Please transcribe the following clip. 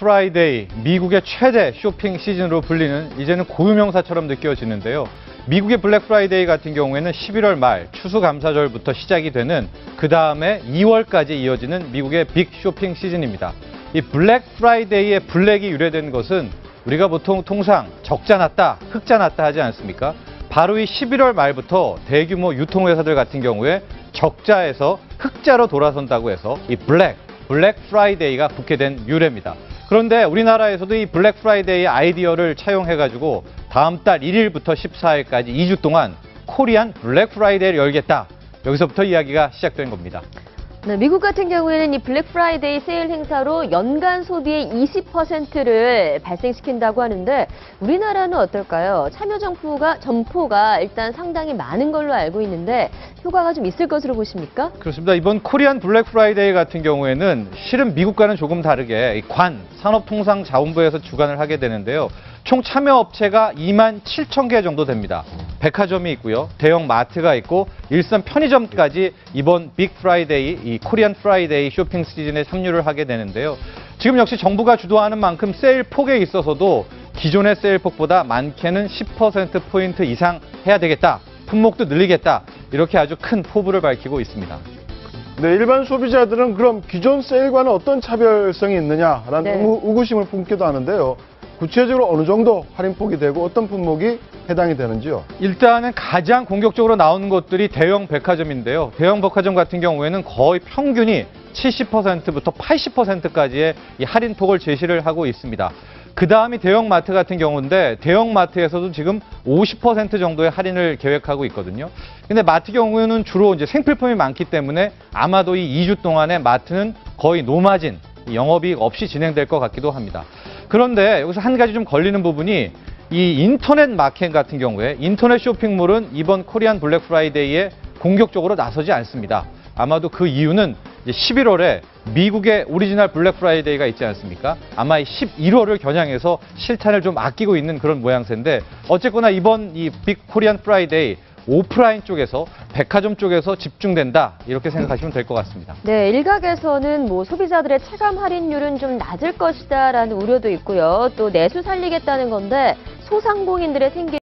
프라이데이, 미국의 최대 쇼핑 시즌으로 불리는 이제는 고유명사처럼 느껴지는데요. 미국의 블랙 프라이데이 같은 경우에는 11월 말 추수감사절부터 시작이 되는 그 다음에 2월까지 이어지는 미국의 빅 쇼핑 시즌입니다. 이 블랙 프라이데이의 블랙이 유래된 것은 우리가 보통 통상 적자 났다, 흑자 났다 하지 않습니까? 바로 이 11월 말부터 대규모 유통회사들 같은 경우에 적자에서 흑자로 돌아선다고 해서 이 블랙 프라이데이가 붙게 된 유래입니다. 그런데 우리나라에서도 이 블랙 프라이데이 아이디어를 차용해가지고 다음 달 1일부터 14일까지 2주 동안 코리안 블랙 프라이데이를 열겠다. 여기서부터 이야기가 시작된 겁니다. 네, 미국 같은 경우에는 이 블랙 프라이데이 세일 행사로 연간 소비의 20%를 발생시킨다고 하는데 우리나라는 어떨까요? 참여 점포가 일단 상당히 많은 걸로 알고 있는데 효과가 좀 있을 것으로 보십니까? 그렇습니다. 이번 코리안 블랙 프라이데이 같은 경우에는 실은 미국과는 조금 다르게 산업통상자원부에서 주관을 하게 되는데요. 총 참여 업체가 27,000개 정도 됩니다. 백화점이 있고요. 대형 마트가 있고 일선 편의점까지 이번 빅 프라이데이, 이 코리안 프라이데이 쇼핑 시즌에 참여를 하게 되는데요. 지금 역시 정부가 주도하는 만큼 세일 폭에 있어서도 기존의 세일 폭보다 많게는 10%포인트 이상 해야 되겠다. 품목도 늘리겠다. 이렇게 아주 큰 포부를 밝히고 있습니다. 네, 일반 소비자들은 그럼 기존 세일과는 어떤 차별성이 있느냐라는 의구심을 품기도 하는데요. 구체적으로 어느 정도 할인폭이 되고 어떤 품목이 해당이 되는지요? 일단은 가장 공격적으로 나오는 것들이 대형 백화점인데요. 대형 백화점 같은 경우에는 거의 평균이 70%부터 80%까지의 이 할인폭을 제시를 하고 있습니다. 그 다음이 대형 마트 같은 경우인데 대형 마트에서도 지금 50% 정도의 할인을 계획하고 있거든요. 근데 마트 경우에는 주로 이제 생필품이 많기 때문에 아마도 이 2주 동안에 마트는 거의 노마진, 영업이익 없이 진행될 것 같기도 합니다. 그런데 여기서 한 가지 좀 걸리는 부분이 이 인터넷 마켓 같은 경우에 인터넷 쇼핑몰은 이번 코리안 블랙 프라이데이에 공격적으로 나서지 않습니다. 아마도 그 이유는 이제 11월에 미국의 오리지널 블랙 프라이데이가 있지 않습니까? 아마 11월을 겨냥해서 실탄을 좀 아끼고 있는 그런 모양새인데 어쨌거나 이번 이 빅 코리안 프라이데이 오프라인 쪽에서 백화점 쪽에서 집중된다 이렇게 생각하시면 될 것 같습니다. 네, 일각에서는 소비자들의 체감 할인율은 좀 낮을 것이다라는 우려도 있고요. 또 내수 살리겠다는 건데 소상공인들의 생계